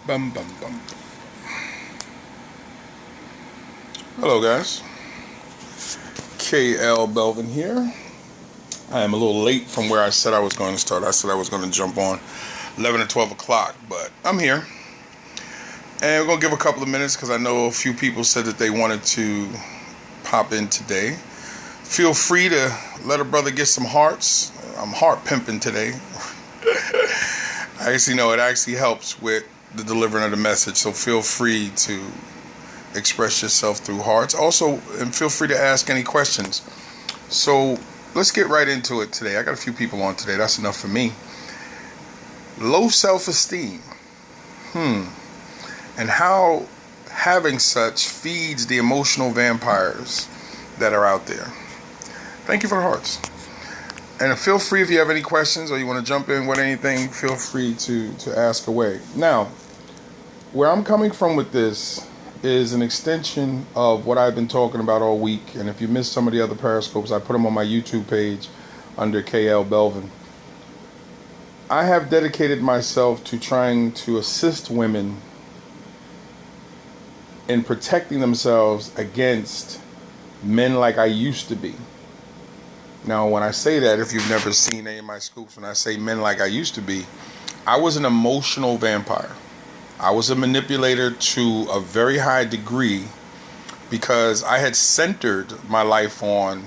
Bum bum bum. Hello, guys. KL Belvin here. I am a little late from where I said I was going to start. I said I was going to jump on 11 or 12 o'clock, but I'm here. And we're going to give a couple of minutes because I know a few people said that they wanted to pop in today. Feel free to let a brother get some hearts. I'm heart pimping today. I actually know it actually helps with the delivering of the message, so feel free to express yourself through hearts. Also, and feel free to ask any questions. So let's get right into it today. I got a few people on today. That's enough for me. Low self-esteem. And how having such feeds the emotional vampires that are out there. Thank you for the hearts. And feel free, if you have any questions or you want to jump in with anything, feel free to ask away. Now, where I'm coming from with this is an extension of what I've been talking about all week. And if you missed some of the other Periscopes, I put them on my YouTube page under KL Belvin. I have dedicated myself to trying to assist women in protecting themselves against men like I used to be. Now, when I say that, if you've never seen any of my scoops, when I say men like I used to be, I was an emotional vampire. I was a manipulator to a very high degree because I had centered my life on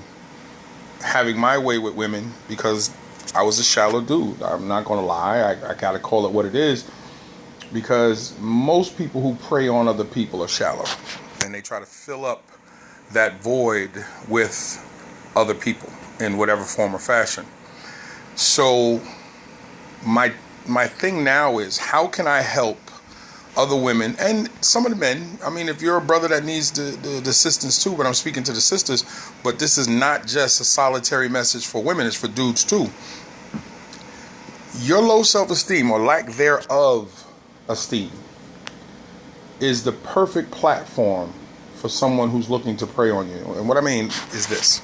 having my way with women because I was a shallow dude. I'm not going to lie. I got to call it what it is because most people who prey on other people are shallow and they try to fill up that void with other people in whatever form or fashion. So my thing now is, how can I help other women and some of the men? I mean, if you're a brother that needs the assistance too, but I'm speaking to the sisters, but this is not just a solitary message for women, it's for dudes too. Your low self-esteem or lack thereof esteem is the perfect platform for someone who's looking to prey on you. And what I mean is this.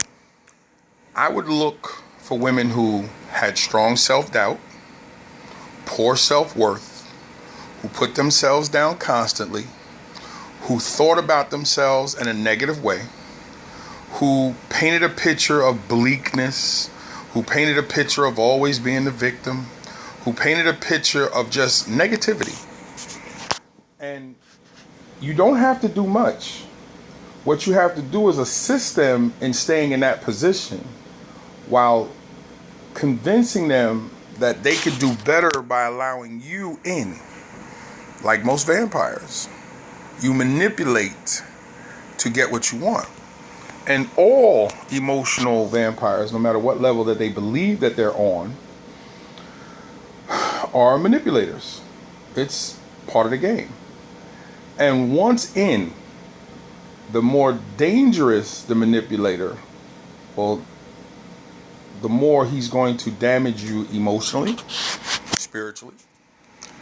I would look for women who had strong self-doubt, poor self-worth, who put themselves down constantly, who thought about themselves in a negative way, who painted a picture of bleakness, who painted a picture of always being the victim, who painted a picture of just negativity. And you don't have to do much. What you have to do is assist them in staying in that position while convincing them that they could do better by allowing you in. Like most vampires, you manipulate to get what you want. And all emotional vampires, no matter what level that they believe that they're on, are manipulators. It's part of the game. And once in, the more dangerous the manipulator, well, the more he's going to damage you emotionally, spiritually,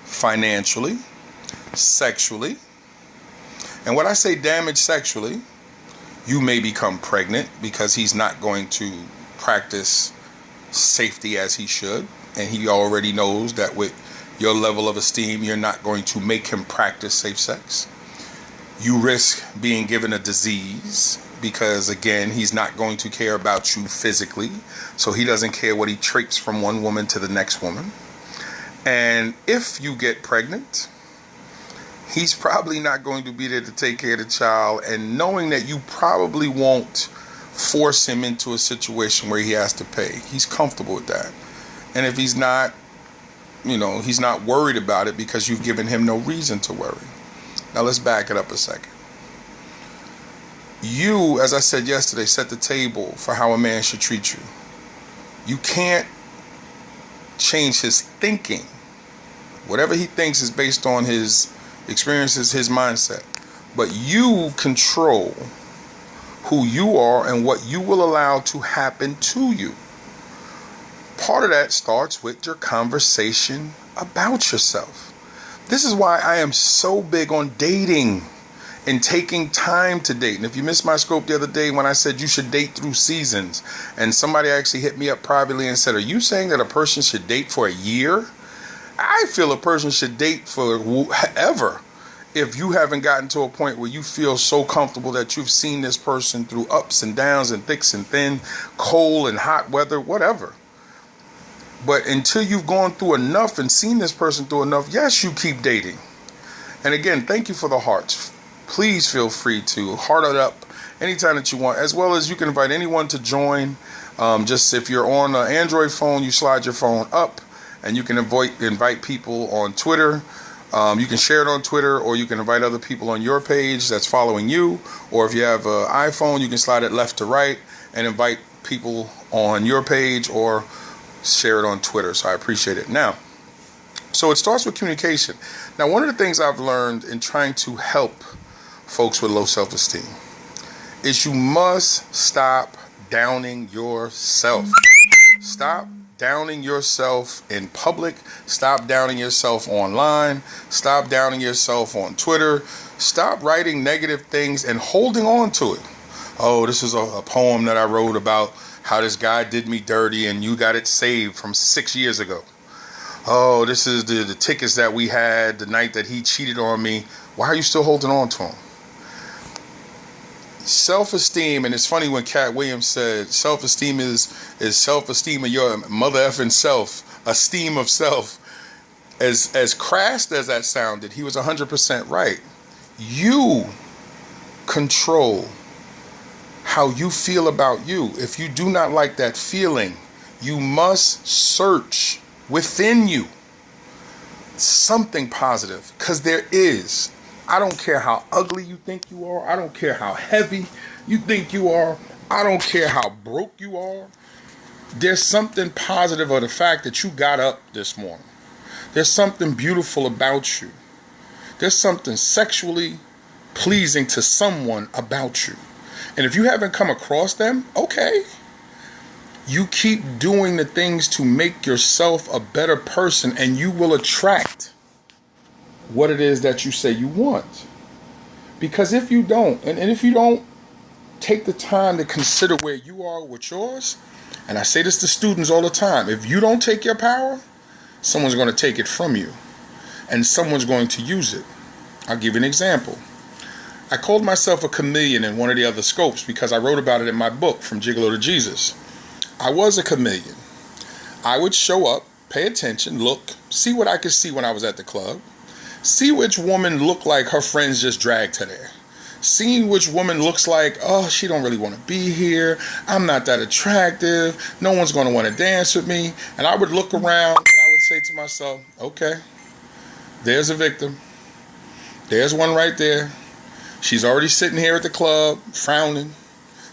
financially, sexually. And when I say damage sexually, you may become pregnant because he's not going to practice safety as he should. And he already knows that with your level of esteem, you're not going to make him practice safe sex. You risk being given a disease because, again, he's not going to care about you physically. So he doesn't care what he traits from one woman to the next woman. And if you get pregnant, he's probably not going to be there to take care of the child. And knowing that you probably won't force him into a situation where he has to pay, he's comfortable with that. And if he's not, he's not worried about it because you've given him no reason to worry. Now let's back it up a second. You, as I said yesterday, set the table for how a man should treat you. You can't change his thinking. Whatever he thinks is based on his experiences, his mindset. But you control who you are and what you will allow to happen to you. Part of that starts with your conversation about yourself. This is why I am so big on dating and taking time to date. And if you missed my scope the other day when I said you should date through seasons, and somebody actually hit me up privately and said, are you saying that a person should date for a year? I feel a person should date forever if you haven't gotten to a point where you feel so comfortable that you've seen this person through ups and downs and thicks and thin, cold and hot weather, whatever. But until you've gone through enough and seen this person through enough, yes, you keep dating. And again, thank you for the hearts. Please feel free to heart it up anytime that you want, as well as you can invite anyone to join. Just if you're on an Android phone, you slide your phone up and you can invite people on Twitter. You can share it on Twitter, or you can invite other people on your page that's following you. Or if you have an iPhone, you can slide it left to right and invite people on your page or share it on Twitter. So I appreciate it. Now, so it starts with communication. Now, one of the things I've learned in trying to help folks with low self-esteem is you must stop downing yourself. Stop downing yourself in public. Stop downing yourself online. Stop downing yourself on Twitter. Stop writing negative things and holding on to it. Oh, this is a poem that I wrote about how this guy did me dirty and you got it saved from 6 years ago. Oh, this is the tickets that we had the night that he cheated on me. Why are you still holding on to him? Self-esteem, and it's funny when Cat Williams said self-esteem is self-esteem of your mother effing self, esteem of self. As crass as that sounded, he was 100% right. You control how you feel about you. If you do not like that feeling, you must search within you something positive, because there is. I don't care how ugly you think you are. I don't care how heavy you think you are. I don't care how broke you are. There's something positive of the fact that you got up this morning. There's something beautiful about you. There's something sexually pleasing to someone about you. And if you haven't come across them, okay. You keep doing the things to make yourself a better person, and you will attract what it is that you say you want. Because if you don't, and if you don't take the time to consider where you are with yours, and I say this to students all the time, if you don't take your power, someone's going to take it from you, and someone's going to use it. I'll give you an example. I called myself a chameleon in one of the other scopes because I wrote about it in my book, From Gigolo to Jesus. I was a chameleon. I would show up, pay attention, look, see what I could see when I was at the club. See which woman looked like her friends just dragged her there. Seeing which woman looks like, oh, she don't really want to be here. I'm not that attractive. No one's going to want to dance with me. And I would look around and I would say to myself, okay, there's a victim. There's one right there. She's already sitting here at the club, frowning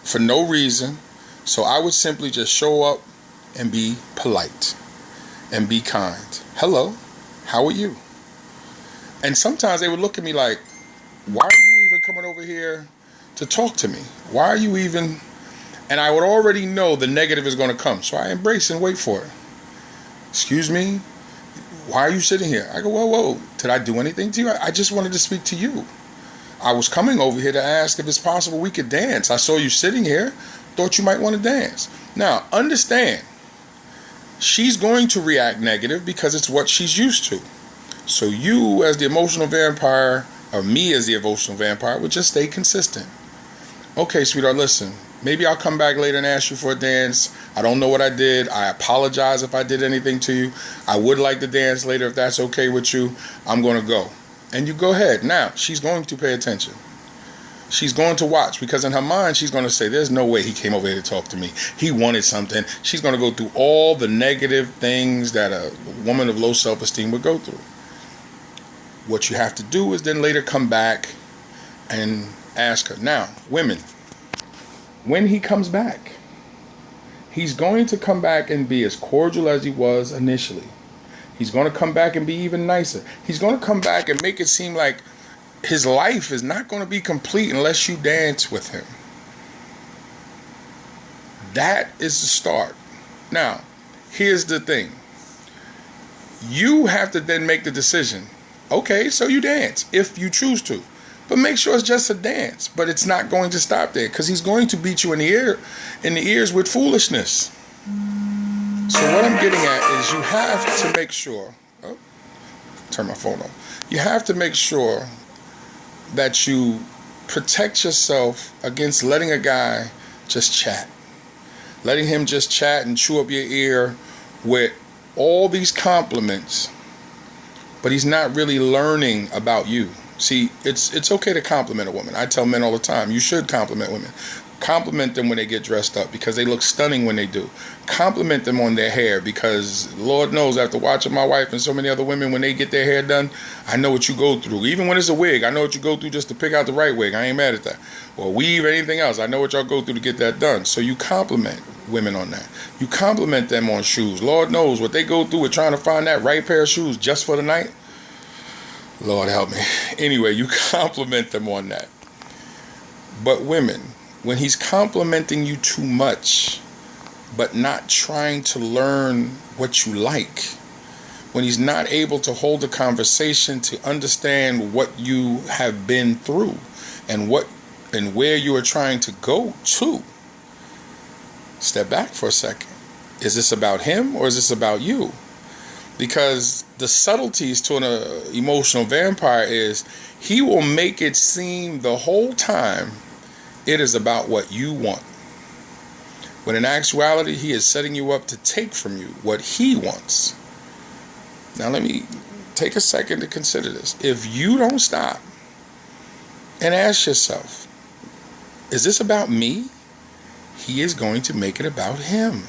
for no reason. So I would simply just show up and be polite and be kind. Hello, how are you? And sometimes they would look at me like, why are you even coming over here to talk to me? Why are you even? And I would already know the negative is going to come. So I embrace and wait for it. Excuse me? Why are you sitting here? I go, whoa. Did I do anything to you? I just wanted to speak to you. I was coming over here to ask if it's possible we could dance. I saw you sitting here. Thought you might want to dance. Now, understand, she's going to react negative because it's what she's used to. So you as the emotional vampire, or me as the emotional vampire, would just stay consistent. Okay, sweetheart, listen, maybe I'll come back later and ask you for a dance. I don't know what I did. I apologize if I did anything to you. I would like to dance later if that's okay with you. I'm going to go. And you go ahead. Now, she's going to pay attention. She's going to watch, because in her mind, she's going to say, there's no way he came over here to talk to me. He wanted something. She's going to go through all the negative things that a woman of low self-esteem would go through. What you have to do is then later come back and ask her. Now, women, when he comes back, he's going to come back and be as cordial as he was initially. He's going to come back and be even nicer. He's going to come back and make it seem like his life is not going to be complete unless you dance with him. That is the start. Now, here's the thing. You have to then make the decision. Okay, so you dance if you choose to. But make sure it's just a dance. But it's not going to stop there, because he's going to beat you in the ears with foolishness. So what I'm getting at is you have to make sure. Oh, turn my phone off. You have to make sure that you protect yourself against letting a guy just chat. Letting him just chat and chew up your ear with all these compliments, but he's not really learning about you. See, it's okay to compliment a woman. I tell men all the time, you should compliment women. Compliment them when they get dressed up because they look stunning when they do. Compliment them on their hair because Lord knows, after watching my wife and so many other women when they get their hair done, I know what you go through. Even when it's a wig, I know what you go through just to pick out the right wig. I ain't mad at that. Or weave or anything else. I know what y'all go through to get that done. So you compliment women on that. You compliment them on shoes. Lord knows what they go through with trying to find that right pair of shoes just for the night. Lord help me. Anyway, you compliment them on that. But women, when he's complimenting you too much, but not trying to learn what you like, when he's not able to hold a conversation to understand what you have been through and where you are trying to go to, step back for a second. Is this about him or is this about you? Because the subtleties to an emotional vampire is he will make it seem the whole time it is about what you want, when in actuality he is setting you up to take from you what he wants. Now let me take a second to consider this. If you don't stop and ask yourself, is this about me? He is going to make it about him.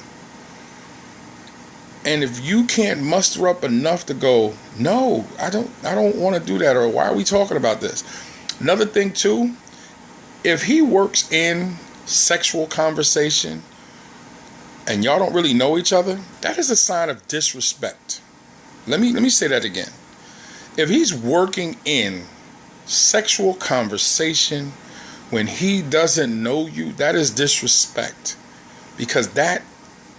And if you can't muster up enough to go, no, I don't want to do that, or why are we talking about this? Another thing too, if he works in sexual conversation and y'all don't really know each other, that is a sign of disrespect. Let me say that again. If he's working in sexual conversation when he doesn't know you, that is disrespect, because that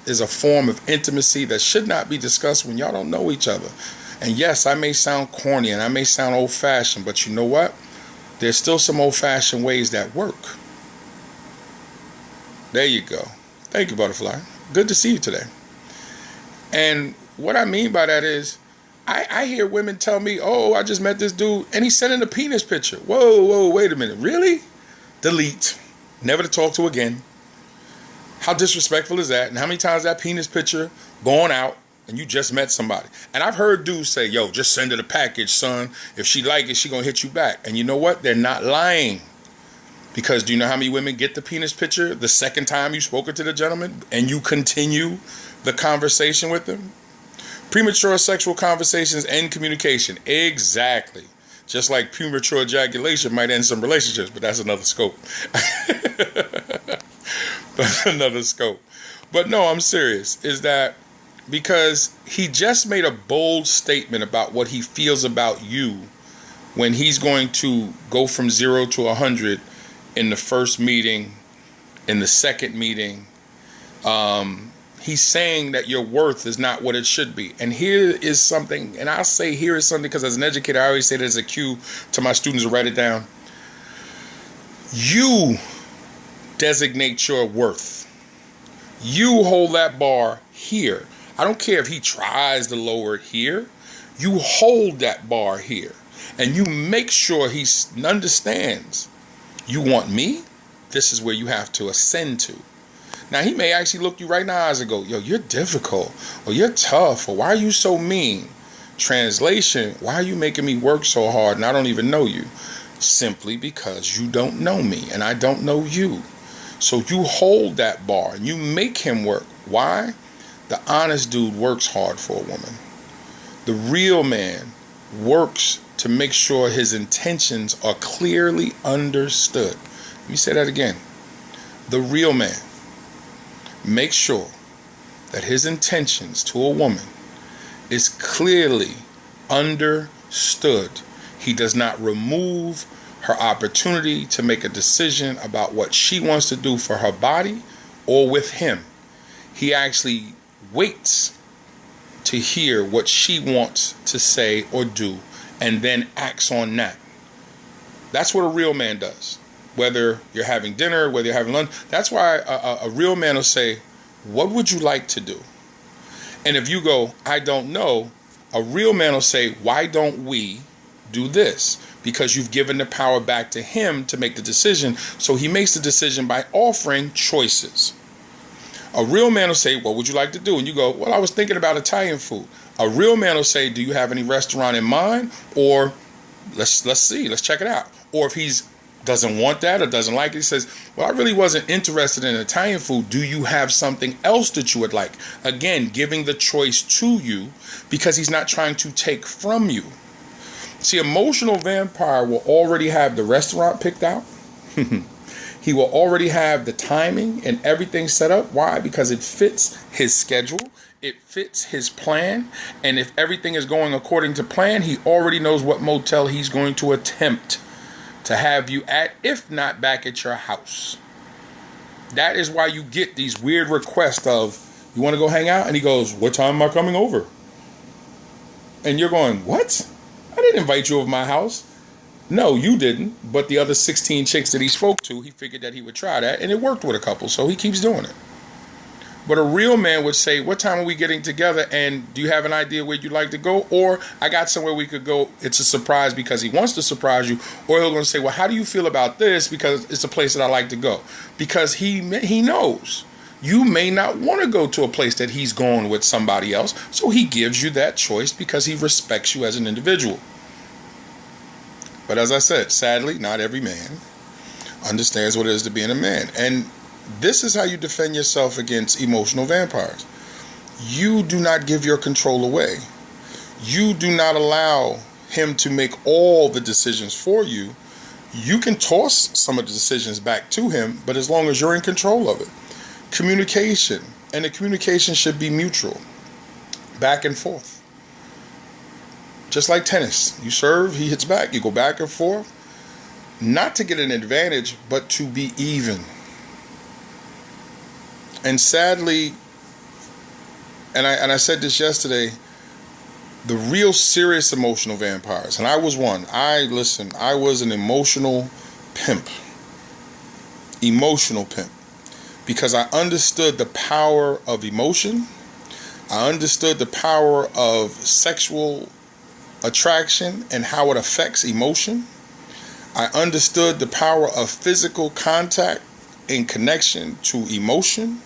is a form of intimacy that should not be discussed when y'all don't know each other. And yes, I may sound corny and I may sound old-fashioned, but you know what? There's still some old-fashioned ways that work. There you go. Thank you, Butterfly. Good to see you today. And what I mean by that is, I hear women tell me, oh, I just met this dude and he's sending a penis picture. Whoa, wait a minute. Really? Delete. Never to talk to again. How disrespectful is that? And how many times that penis picture going out and you just met somebody? And I've heard dudes say, yo, just send her the package, son. If she like it, she gonna hit you back. And you know what? They're not lying. Because do you know how many women get the penis picture the second time you spoke to the gentleman and you continue the conversation with them? Premature sexual conversations end communication. Exactly. Just like premature ejaculation might end some relationships, but that's another scope. That's another scope. But no, I'm serious. Is that because he just made a bold statement about what he feels about you when he's going to go from 0 to 100 in the first meeting, in the second meeting. He's saying that your worth is not what it should be. And here is something, and I'll say here is something because as an educator, I always say that as a cue to my students to write it down. You designate your worth. You hold that bar here. I don't care if he tries to lower it here. You hold that bar here. And you make sure he understands. You want me? This is where you have to ascend to. Now, he may actually look you right in the eyes and go, yo, you're difficult, or you're tough, or why are you so mean? Translation, why are you making me work so hard and I don't even know you? Simply because you don't know me and I don't know you. So you hold that bar and you make him work. Why? The honest dude works hard for a woman. The real man works to make sure his intentions are clearly understood. Let me say that again. The real man makes sure that his intentions to a woman is clearly understood. He does not remove her opportunity to make a decision about what she wants to do for her body or with him. He actually waits to hear what she wants to say or do and then acts on that. That's what a real man does. Whether you're having dinner, whether you're having lunch. That's why a real man will say, what would you like to do? And if you go, I don't know, A real man will say, why don't we do this? Because you've given the power back to him to make the decision. So he makes the decision by offering choices. A real man will say, what would you like to do? And you go, well, I was thinking about Italian food. A real man will say, do you have any restaurant in mind? Or let's see, let's check it out. Or if he's doesn't want that or doesn't like it, he says, well, I really wasn't interested in Italian food. Do you have something else that you would like? Again, giving the choice to you because he's not trying to take from you. See, emotional vampire will already have the restaurant picked out. He will already have the timing and everything set up. Why? Because it fits his schedule. It fits his plan. And if everything is going according to plan, he already knows what motel he's going to attempt to have you at, if not back at your house. That is why you get these weird requests of, you want to go hang out? And he goes, what time am I coming over? And you're going, what? I didn't invite you over my house. No, you didn't. But the other 16 chicks that he spoke to, he figured that he would try that. And it worked with a couple, so he keeps doing it. But a real man would say, what time are we getting together? And do you have an idea where you'd like to go? Or I got somewhere we could go. It's a surprise because he wants to surprise you. Or he'll going to say, well, how do you feel about this? Because it's a place that I like to go. Because he knows you may not want to go to a place that he's going with somebody else. So he gives you that choice because he respects you as an individual. But as I said, sadly, not every man understands what it is to be a man. And this is how you defend yourself against emotional vampires. You do not give your control away. You do not allow him to make all the decisions for you. You can toss some of the decisions back to him, but as long as you're in control of it. Communication. And the communication should be mutual. Back and forth. Just like tennis. You serve, he hits back. You go back and forth. Not to get an advantage, but to be even. And sadly, and I said this yesterday, the real serious emotional vampires, and I was one. I was an emotional pimp. Emotional pimp. Because I understood the power of emotion. I understood the power of sexual attraction and how it affects emotion. I understood the power of physical contact in connection to emotion.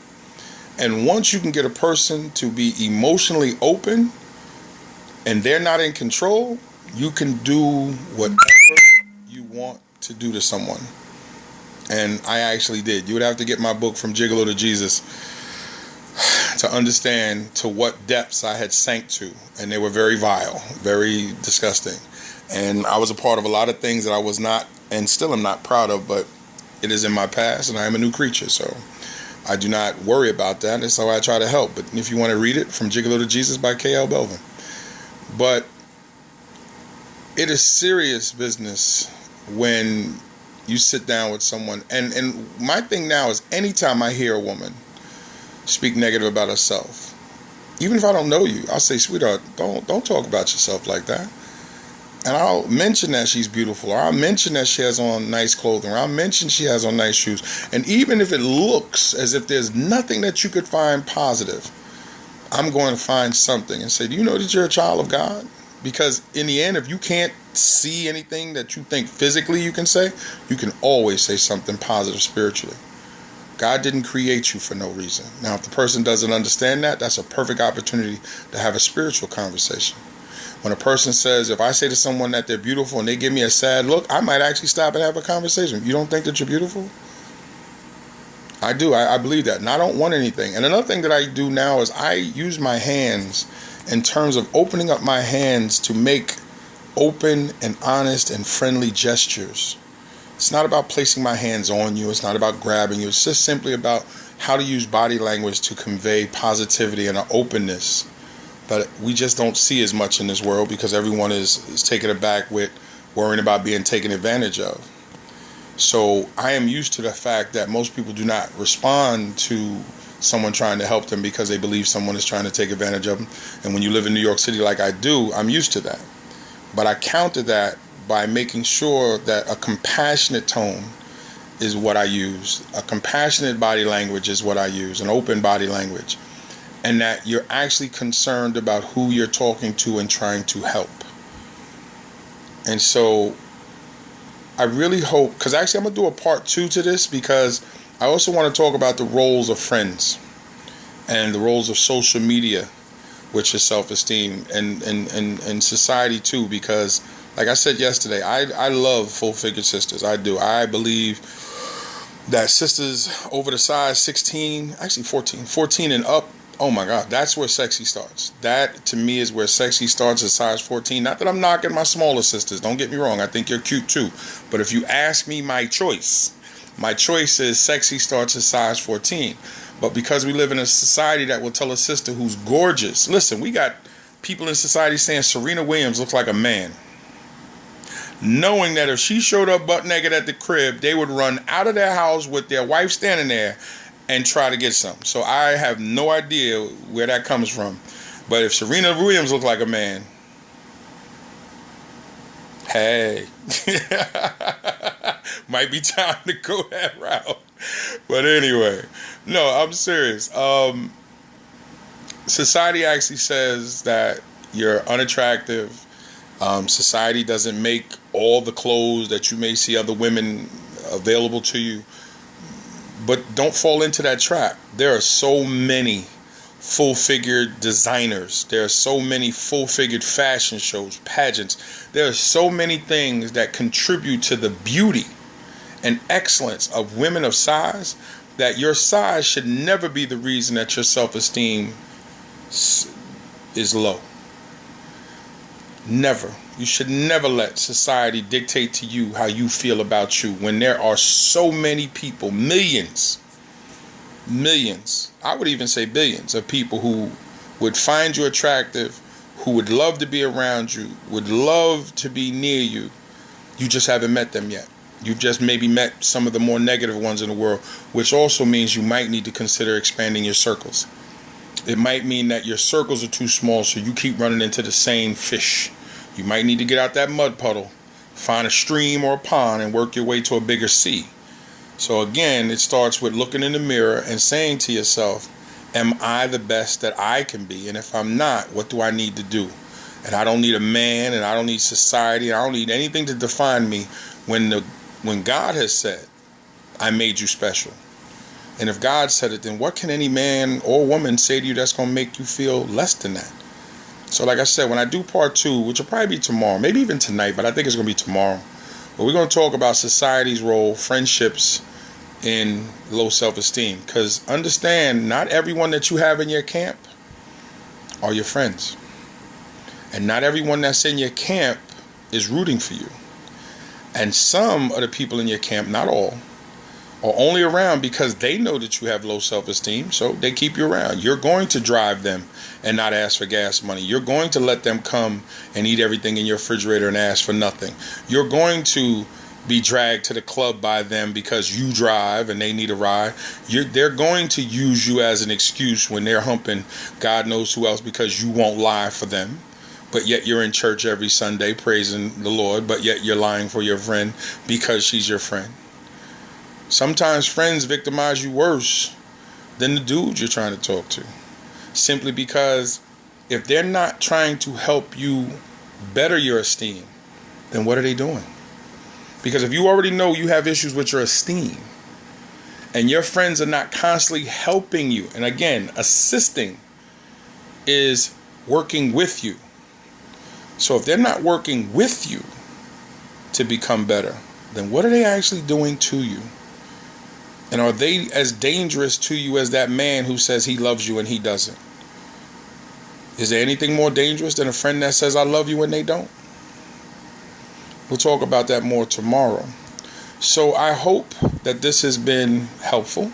And once you can get a person to be emotionally open and they're not in control, you can do whatever you want to do to someone. And I actually did. You would have to get my book From Gigolo to Jesus to understand to what depths I had sank to. And they were very vile, very disgusting. And I was a part of a lot of things that I was not and still am not proud of, but it is in my past and I am a new creature. So I do not worry about that. That's how I try to help. But if you want to read it, From Gigolo to Jesus by K.L. Belvin. But it is serious business when you sit down with someone. And my thing now is anytime I hear a woman speak negative about herself, even if I don't know you, I'll say, sweetheart, don't talk about yourself like that. And I'll mention that she's beautiful, or I'll mention that she has on nice clothing, or I'll mention she has on nice shoes. And even if it looks as if there's nothing that you could find positive, I'm going to find something and say, do you know that you're a child of God? Because in the end, if you can't see anything that you think physically you can say, you can always say something positive spiritually. God didn't create you for no reason. Now, if the person doesn't understand that, that's a perfect opportunity to have a spiritual conversation. When a person says, if I say to someone that they're beautiful and they give me a sad look, I might actually stop and have a conversation. You don't think that you're beautiful? I do. I believe that. And I don't want anything. And another thing that I do now is I use my hands in terms of opening up my hands to make open and honest and friendly gestures. It's not about placing my hands on you. It's not about grabbing you. It's just simply about how to use body language to convey positivity and an openness. But we just don't see as much in this world because everyone is taken aback with worrying about being taken advantage of. So I am used to the fact that most people do not respond to someone trying to help them because they believe someone is trying to take advantage of them. And when you live in New York City like I do, I'm used to that. But I counter that by making sure that a compassionate tone is what I use. A compassionate body language is what I use, an open body language. and that you're actually concerned about who you're talking to and trying to help. And so I really hope, because actually I'm going to do a part 2 to this, because I also want to talk about the roles of friends and the roles of social media, which is self-esteem, and society too, because like I said yesterday, I love full-figured sisters. I do. I believe that sisters over the size 16, actually 14 and up, oh my God, that's where sexy starts. That to me is where sexy starts, at size 14. Not that I'm knocking my smaller sisters, don't get me wrong, I think you're cute too. But if you ask me my choice is sexy starts at size 14. But because we live in a society that will tell a sister who's gorgeous, listen, we got people in society saying Serena Williams looks like a man, knowing that if she showed up butt naked at the crib, they would run out of their house with their wife standing there and try to get some. So I have no idea where that comes from. But if Serena Williams looked like a man, hey, might be time to go that route. But anyway, no, I'm serious. Society actually says that you're unattractive. Society doesn't make all the clothes that you may see other women available to you. But don't fall into that trap. There are so many full-figured designers. There are so many full-figured fashion shows, pageants. There are so many things that contribute to the beauty and excellence of women of size, that your size should never be the reason that your self-esteem is low. Never. You should never let society dictate to you how you feel about you, when there are so many people, millions, I would even say billions of people who would find you attractive, who would love to be around you, would love to be near you. You just haven't met them yet. You've just maybe met some of the more negative ones in the world, which also means you might need to consider expanding your circles. It might mean that your circles are too small, so you keep running into the same fish. You might need to get out that mud puddle, find a stream or a pond, and work your way to a bigger sea. So again, it starts with looking in the mirror and saying to yourself, am I the best that I can be? And if I'm not, what do I need to do? And I don't need a man, and I don't need society, I don't need anything to define me when God has said, I made you special. And if God said it, then what can any man or woman say to you that's going to make you feel less than that? So like I said, when I do part 2, which will probably be tomorrow, maybe even tonight, but I think it's going to be tomorrow, but we're going to talk about society's role, friendships in low self-esteem. Because understand, not everyone that you have in your camp are your friends. And not everyone that's in your camp is rooting for you. And some of the people in your camp, not all, are only around because they know that you have low self-esteem, so they keep you around. You're going to drive them and not ask for gas money. You're going to let them come and eat everything in your refrigerator and ask for nothing. You're going to be dragged to the club by them because you drive and they need a ride. They're going to use you as an excuse when they're humping God knows who else, because you won't lie for them. But yet you're in church every Sunday praising the Lord, but yet you're lying for your friend because she's your friend. Sometimes friends victimize you worse than the dude you're trying to talk to. Simply because if they're not trying to help you better your esteem, then what are they doing? Because if you already know you have issues with your esteem, and your friends are not constantly helping you, and again, assisting is working with you. So if they're not working with you to become better, then what are they actually doing to you? And are they as dangerous to you as that man who says he loves you and he doesn't? Is there anything more dangerous than a friend that says I love you and they don't? We'll talk about that more tomorrow. So I hope that this has been helpful.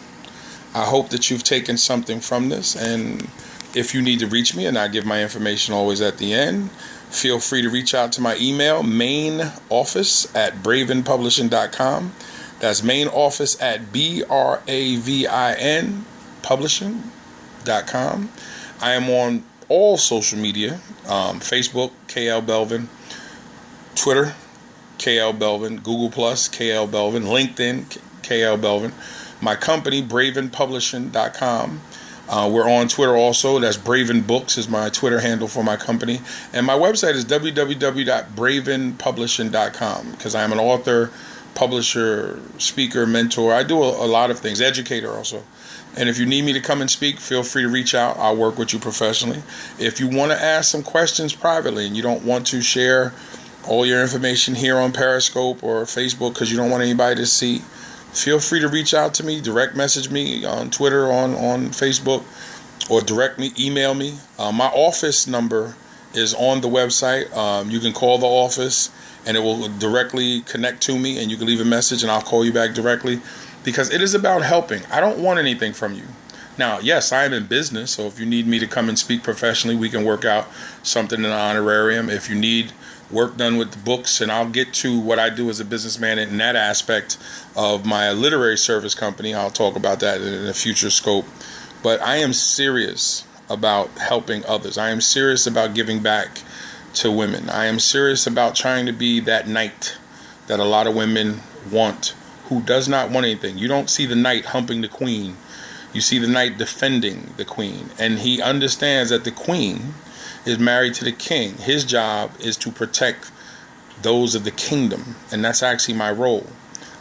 I hope that you've taken something from this. And if you need to reach me, and I give my information always at the end, feel free to reach out to my email, mainoffice@bravinpublishing.com. That's main office at BRAVIN publishing.com. I am on all social media, Facebook, KL Belvin, Twitter, KL Belvin, Google Plus, KL Belvin, LinkedIn, KL Belvin. My company, bravinpublishing.com. We're on Twitter also. That's Braven Books is my Twitter handle for my company. And my website is www.bravenpublishing.com, because I am an author, publisher, speaker, mentor. I do a lot of things, educator also. And if you need me to come and speak, feel free to reach out. I'll work with you professionally. If you want to ask some questions privately and you don't want to share all your information here on Periscope or Facebook because you don't want anybody to see, feel free to reach out to me, direct message me on Twitter, on Facebook, or email me. My office number is on the website. You can call the office and it will directly connect to me, and you can leave a message and I'll call you back directly, because it is about helping. I don't want anything from you. Now, yes, I am in business, so if you need me to come and speak professionally, we can work out something in an honorarium. If you need work done with the books, and I'll get to what I do as a businessman in that aspect of my literary service company. I'll talk about that in a future scope. But I am serious about helping others. I am serious about giving back to women. I am serious about trying to be that knight that a lot of women want, who does not want anything. You don't see the knight humping the queen. You see the knight defending the queen. And he understands that the queen is married to the king. His job is to protect those of the kingdom. And that's actually my role.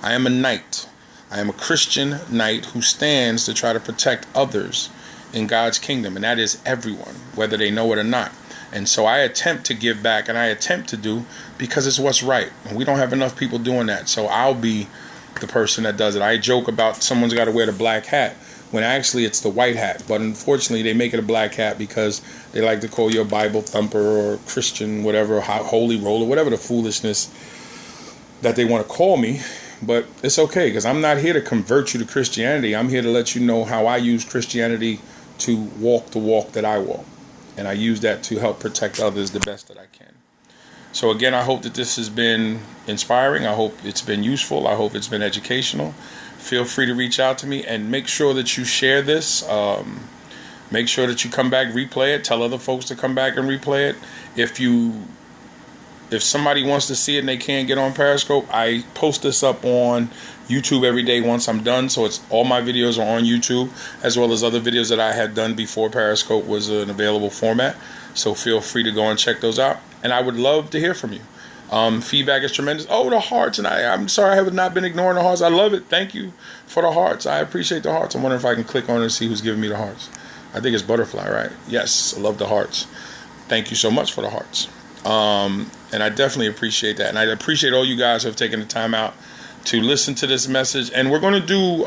I am a knight. I am a Christian knight who stands to try to protect others in God's kingdom. And that is everyone, whether they know it or not. And so I attempt to give back, and I attempt to do, because it's what's right. And we don't have enough people doing that. So I'll be the person that does it. I joke about someone's got to wear the black hat, when actually it's the white hat. But unfortunately, they make it a black hat because they like to call you a Bible thumper or Christian, whatever, holy roller, whatever the foolishness that they want to call me. But it's okay, because I'm not here to convert you to Christianity. I'm here to let you know how I use Christianity to walk the walk that I walk. And I use that to help protect others the best that I can. So again, I hope that this has been inspiring. I hope it's been useful. I hope it's been educational. Feel free to reach out to me, and make sure that you share this. Make sure that you come back, replay it. Tell other folks to come back and replay it. If somebody wants to see it and they can't get on Periscope, I post this up on YouTube every day once I'm done. So it's all my videos are on YouTube, as well as other videos that I had done before Periscope was an available format. So feel free to go and check those out. And I would love to hear from you. Feedback is tremendous. Oh, the hearts. And I'm sorry I have not been ignoring the hearts. I love it. Thank you for the hearts. I appreciate the hearts. I'm wondering if I can click on it and see who's giving me the hearts. I think it's Butterfly, right? Yes, I love the hearts. Thank you so much for the hearts. And I definitely appreciate that. And I appreciate all you guys who have taken the time out to listen to this message. And we're going to do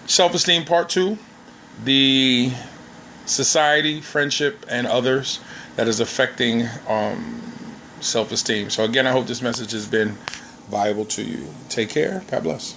Self-esteem Part 2, the society, friendship, and others that is affecting self-esteem. So again, I hope this message has been valuable to you. Take care. God bless.